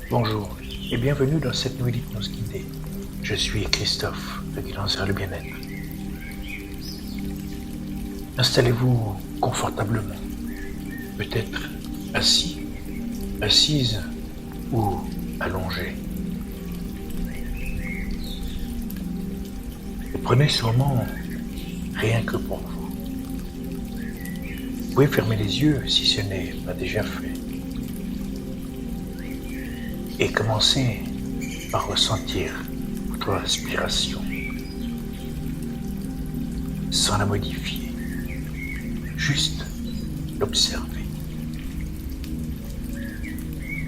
Bonjour et bienvenue dans cette nouvelle hypnose guidée. Je suis Christophe, le guidance vers le bien-être. Installez-vous confortablement, peut-être assis, assise ou allongé. Et prenez ce moment rien que pour vous. Vous pouvez fermer les yeux si ce n'est pas déjà fait. Et commencez par ressentir votre respiration sans la modifier, juste l'observer.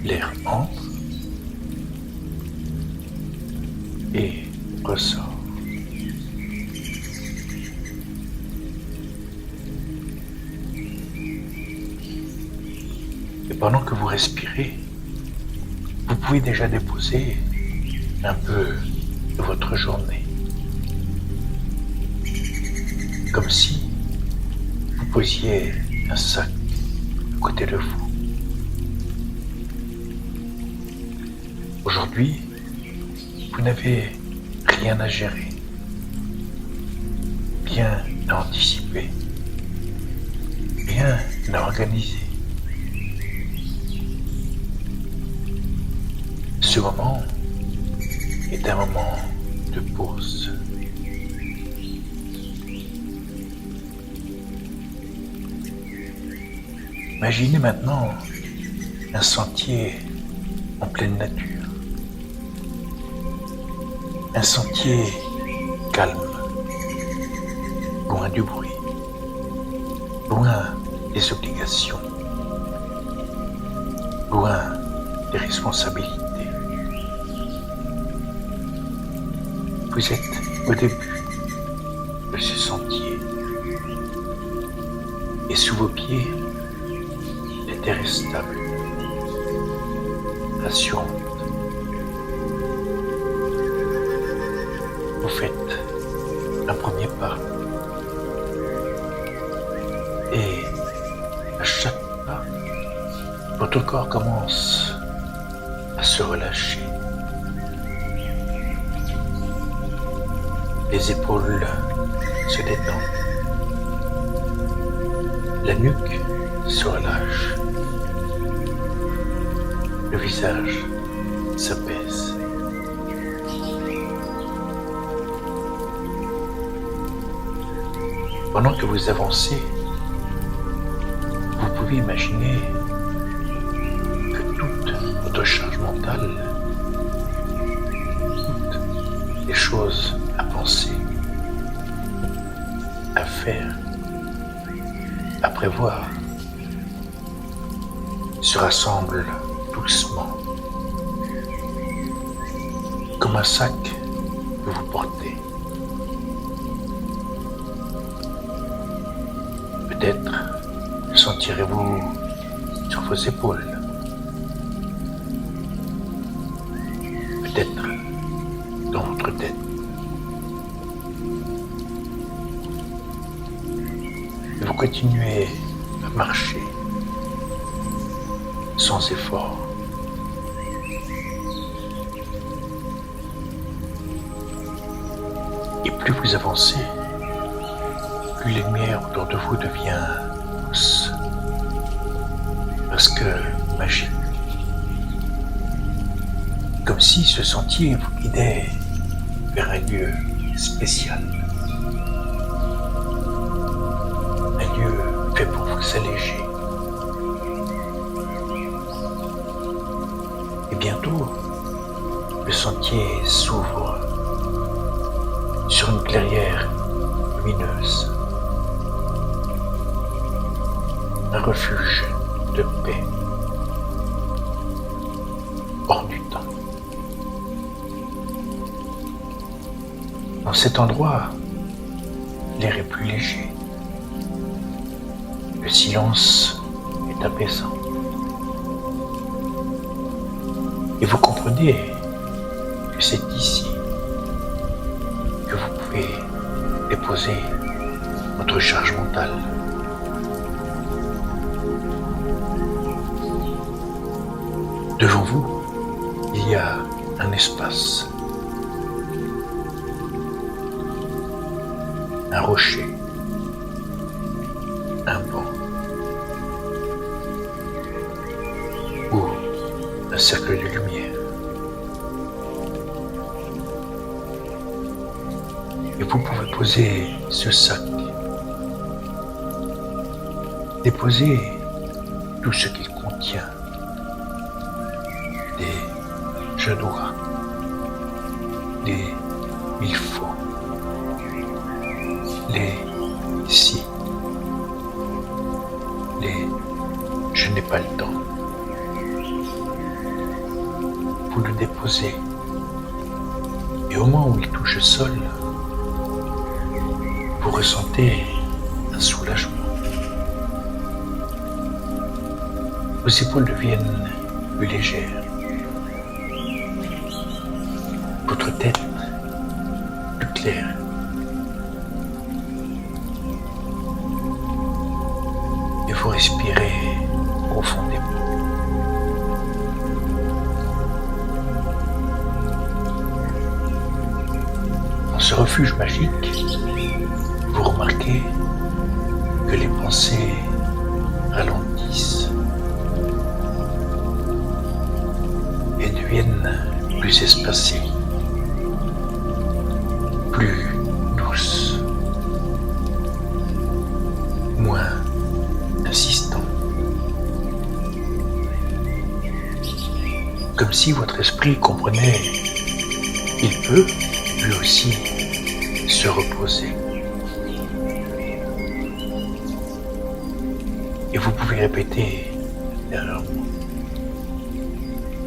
L'air entre et ressort. Et pendant que vous respirez, vous pouvez déjà déposer un peu de votre journée. Comme si vous posiez un sac à côté de vous. Aujourd'hui, vous n'avez rien à gérer, rien à anticiper, rien à organiser. Ce moment est un moment de pause. Imaginez maintenant un sentier en pleine nature. Un sentier calme, loin du bruit, loin des obligations, loin des responsabilités. Vous êtes au début de ce sentier et sous vos pieds, la terre est stable, rassurante. Vous faites un premier pas et à chaque pas, votre corps commence à se relâcher. Les épaules se détendent, la nuque se relâche, le visage s'apaise. Pendant que vous avancez, vous pouvez imaginer que toute votre charge mentale, toutes les choses à penser, à faire, à prévoir, se rassemblent doucement, comme un sac que vous portez. Peut-être le sentirez-vous sur vos épaules. Peut-être dans votre tête. Et vous continuez à marcher sans effort. Et plus vous avancez, plus la lumière autour de vous devient douce, presque magique. Comme si ce sentier vous guidait vers un lieu spécial. Un lieu fait pour vous alléger. Et bientôt, le sentier s'ouvre sur une clairière lumineuse. Un refuge de paix, hors du temps. Dans cet endroit, l'air est plus léger. Le silence est apaisant. Et vous comprenez que c'est ici que vous pouvez déposer votre charge mentale. Devant vous, y a un espace, un rocher, un banc ou un cercle de lumière. Et vous pouvez poser ce sac, déposer tout ce qu'il contient, des je dois, les il faut, les si, les je n'ai pas le temps. Vous le déposez et au moment où il touche le sol, vous ressentez un soulagement. Vos épaules deviennent plus légères. Votre tête plus claire. Et vous respirez profondément. Dans ce refuge magique, vous remarquez que les pensées ralentissent et deviennent plus espacées, plus douces, moins insistantes. Comme si votre esprit comprenait qu'il peut, lui aussi, se reposer. Et vous pouvez répéter derrière moi.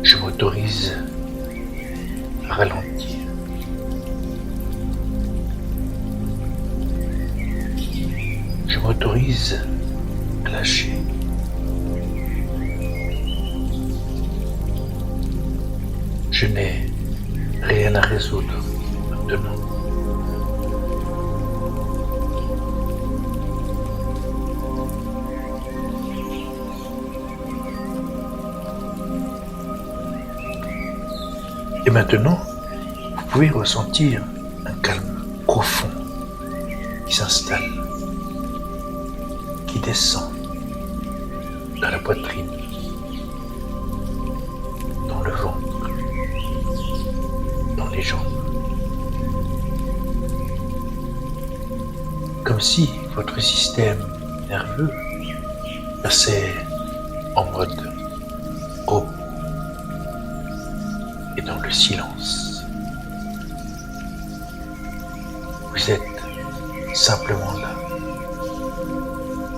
Je m'autorise à ralentir. Je m'autorise à lâcher. Je n'ai rien à résoudre maintenant. Et maintenant, vous pouvez ressentir un calme profond qui s'installe, qui descend dans la poitrine, dans le ventre, dans les jambes. Comme si votre système nerveux passait en mode repos et dans le silence. Vous êtes simplement là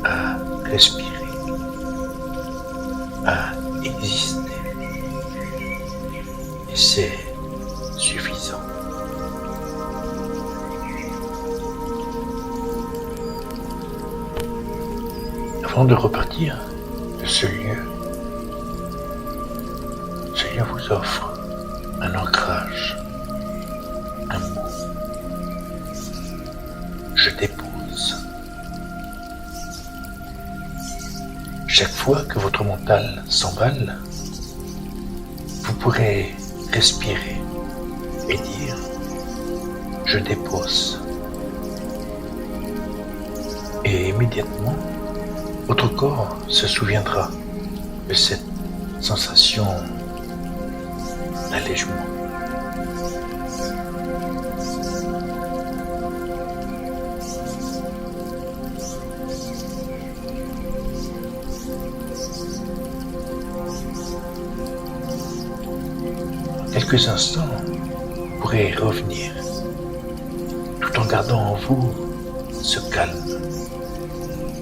à respirer, à exister. Et c'est suffisant. Avant de repartir de ce lieu vous offre un ancrage, un mot. Je dépose. Chaque fois que votre mental s'emballe, vous pourrez respirer et dire « Je dépose ». Et immédiatement, votre corps se souviendra de cette sensation d'allègement. En quelques instants, vous pourrez revenir tout en gardant en vous ce calme,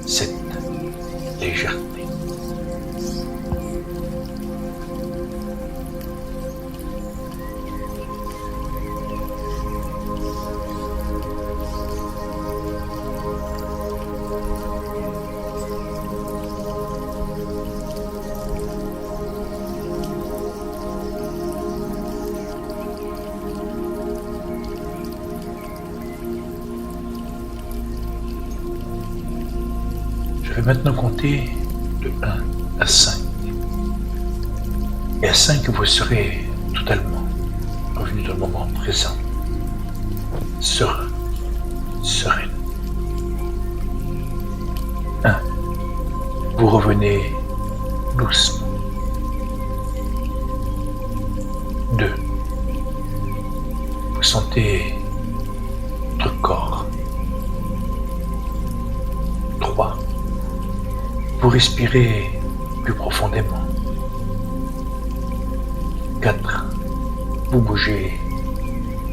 cette légèreté. Je vais maintenant compter de 1 à 5. Et à 5, vous serez totalement revenu dans le moment présent, serein, sereine. 1. Vous revenez doucement. 2. Vous sentez votre corps. 3. Vous respirez plus profondément. 4. Vous bougez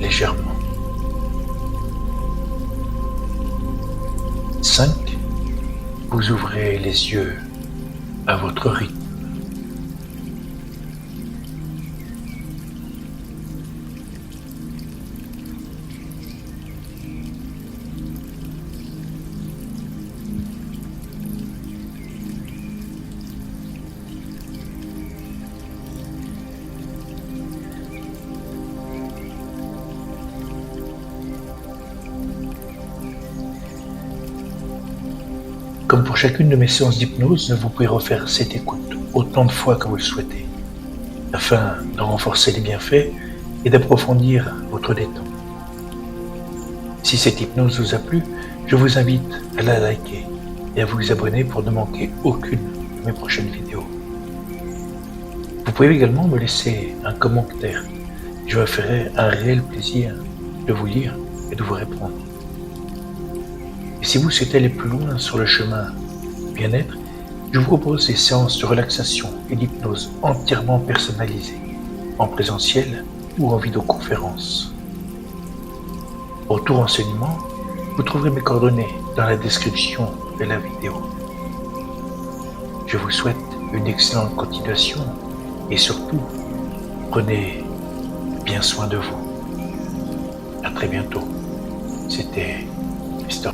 légèrement. 5. Vous ouvrez les yeux à votre rythme. Comme pour chacune de mes séances d'hypnose, vous pouvez refaire cette écoute autant de fois que vous le souhaitez, afin de renforcer les bienfaits et d'approfondir votre détente. Si cette hypnose vous a plu, je vous invite à la liker et à vous abonner pour ne manquer aucune de mes prochaines vidéos. Vous pouvez également me laisser un commentaire. Je me ferai un réel plaisir de vous lire et de vous répondre. Et si vous souhaitez aller plus loin sur le chemin du bien-être, je vous propose des séances de relaxation et d'hypnose entièrement personnalisées, en présentiel ou en vidéoconférence. Pour tout renseignement, vous trouverez mes coordonnées dans la description de la vidéo. Je vous souhaite une excellente continuation et surtout, prenez bien soin de vous. À très bientôt. C'était Mr.